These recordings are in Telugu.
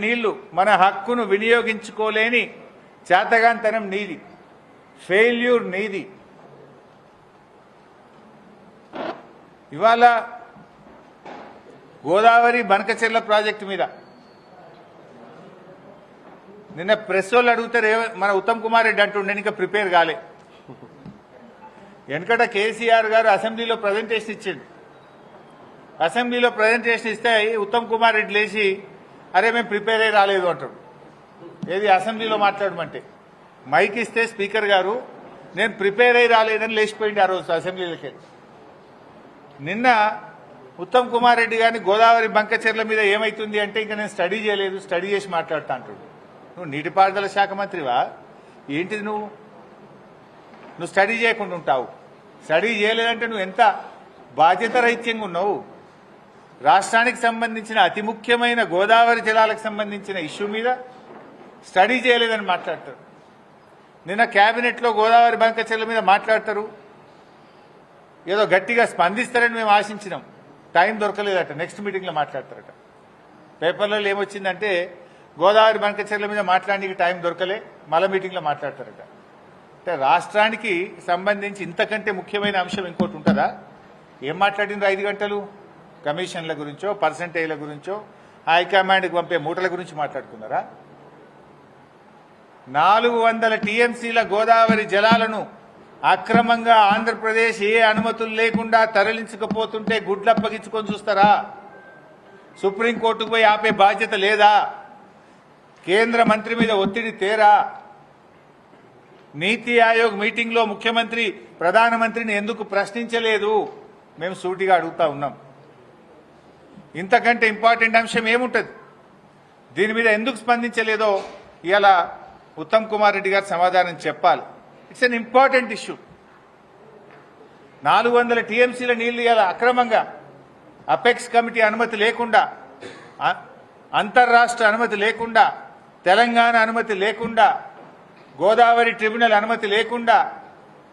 నీళ్లు మన హక్కును వినియోగించుకోలేని చేతగాంతనం నీది, ఫెయిల్యూర్ నీది. ఇవాళ గోదావరి బనకచెర్ల ప్రాజెక్టు మీద నిన్న ప్రెస్ వాళ్ళు అడుగుతారు, మన ఉత్తమ్ కుమార్ రెడ్డి అంటుండే ఇంకా ప్రిపేర్ కాలే. వెనకట కేసీఆర్ గారు అసెంబ్లీలో ప్రజెంటేషన్ ఇచ్చిండు. అసెంబ్లీలో ప్రజెంటేషన్ ఇస్తే ఉత్తమ్ కుమార్ రెడ్డి లేచి అరే మేము ప్రిపేర్ అయ్యి రాలేదు అంటాడు. ఏది అసెంబ్లీలో మాట్లాడమంటే మైక్ ఇస్తే స్పీకర్ గారు నేను ప్రిపేర్ అయ్యి రాలేదని లేచిపోయింది ఆ రోజు అసెంబ్లీలోకి. నిన్న ఉత్తమ్ కుమార్ రెడ్డి గారిని గోదావరి బంకచెర్ల మీద ఏమైతుంది అంటే ఇంకా నేను స్టడీ చేయలేదు, స్టడీ చేసి మాట్లాడుతా అంటాడు. నువ్వు నీటిపారుదల శాఖ మంత్రివా ఏంటిది? నువ్వు స్టడీ చేయకుండా ఉంటావు. స్టడీ చేయలేదంటే నువ్వు ఎంత బాధ్యత రహిత్యంగా ఉన్నావు. రాష్ట్రానికి సంబంధించిన అతి ముఖ్యమైన గోదావరి జలాలకు సంబంధించిన ఇష్యూ మీద స్టడీ చేయలేదని మాట్లాడతారు. నిన్న కేబినెట్లో గోదావరి బంకచెర్ల మీద మాట్లాడతారు, ఏదో గట్టిగా స్పందిస్తారని మేము ఆశించినాం. టైం దొరకలేదట, నెక్స్ట్ మీటింగ్లో మాట్లాడతారట. పేపర్లలో ఏమొచ్చిందంటే గోదావరి బంకచెర్ల మీద మాట్లాడడానికి టైం దొరకలే, మళ్ళా మీటింగ్లో మాట్లాడతారట. అంటే రాష్ట్రానికి సంబంధించి ఇంతకంటే ముఖ్యమైన అంశం ఇంకోటి ఉంటుందా? ఏం మాట్లాడినరు 5 గంటలు? కమిషన్ల గురించో, పర్సంటేజ్ల గురించో, హైకమాండ్కి పంపే మూటల గురించి మాట్లాడుకున్నారా? 400 టీఎంసీల గోదావరి జలాలను అక్రమంగా ఆంధ్రప్రదేశ్ ఏ అనుమతులు లేకుండా తరలించకపోతుంటే గుడ్లప్పగించుకొని చూస్తారా? సుప్రీంకోర్టుకు పోయి ఆపే బాధ్యత లేదా? కేంద్ర మంత్రి మీద ఒత్తిడి తేరా? నీతి ఆయోగ్ మీటింగ్లో ముఖ్యమంత్రి ప్రధానమంత్రిని ఎందుకు ప్రశ్నించలేదు? మేము సూటిగా అడుగుతా ఉన్నాం. ఇంతకంటే ఇంపార్టెంట్ అంశం ఏముంటుంది? దీని మీద ఎందుకు స్పందించలేదో ఇవాళ ఉత్తమ్ కుమార్ రెడ్డి గారు సమాధానం చెప్పాలి. It's an important issue. 400 టీఎంసీల నీళ్లు ఇవాళ అక్రమంగా అపెక్స్ కమిటీ అనుమతి లేకుండా, అంతర్రాష్ట్ర అనుమతి లేకుండా, తెలంగాణ అనుమతి లేకుండా, గోదావరి ట్రిబ్యునల్ అనుమతి లేకుండా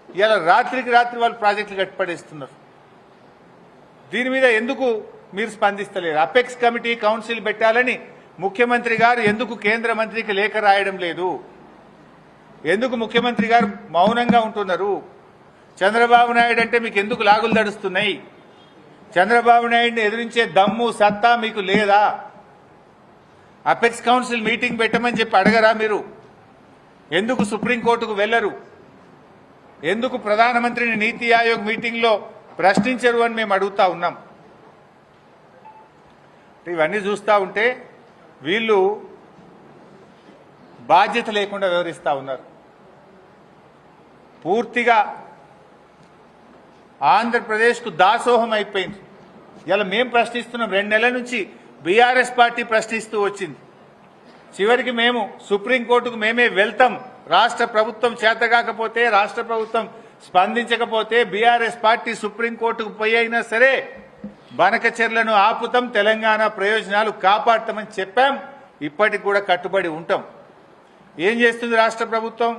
ఇవాళ రాత్రికి రాత్రి వాళ్ళు ప్రాజెక్టులు కట్టిపడేస్తున్నారు. దీని మీద ఎందుకు మీరు స్పందిస్తలేరు? అపెక్స్ కమిటీ కౌన్సిల్ పెట్టాలని ముఖ్యమంత్రి గారు ఎందుకు కేంద్ర మంత్రికి లేఖ రాయడం లేదు? ఎందుకు ముఖ్యమంత్రి గారు మౌనంగా ఉంటున్నారు? చంద్రబాబు నాయుడు అంటే మీకు ఎందుకు లాగులు దడుస్తున్నాయి? చంద్రబాబు నాయుడిని ఎదిరించే దమ్ము సత్తా మీకు లేదా? అపెక్స్ కౌన్సిల్ మీటింగ్ పెట్టమని చెప్పి అడగరా మీరు? ఎందుకు సుప్రీంకోర్టుకు వెళ్లరు? ఎందుకు ప్రధానమంత్రిని నీతి ఆయోగ్ మీటింగ్లో ప్రశ్నించరు అని మేము అడుగుతా ఉన్నాం. ఇవన్నీ చూస్తూ ఉంటే వీళ్ళు బాధ్యత లేకుండా వ్యవహరిస్తూ ఉన్నారు. పూర్తిగా ఆంధ్రప్రదేశ్కు దాసోహం అయిపోయింది. ఇలా మేము ప్రశ్నిస్తున్నాం. 2 నెలల నుంచి బీఆర్ఎస్ పార్టీ ప్రశ్నిస్తూ వచ్చింది. చివరికి మేము సుప్రీంకోర్టుకు మేమే వెళ్తాం. రాష్ట్ర ప్రభుత్వం చేతగాకపోతే, రాష్ట్ర ప్రభుత్వం స్పందించకపోతే బీఆర్ఎస్ పార్టీ సుప్రీంకోర్టుకు పోయి అయినా సరే బనకచెర్లను ఆపుతాం, తెలంగాణ ప్రయోజనాలు కాపాడతామని చెప్పాం. ఇప్పటికి కూడా కట్టుబడి ఉంటాం. ఏం చేస్తుంది రాష్ట్ర ప్రభుత్వం?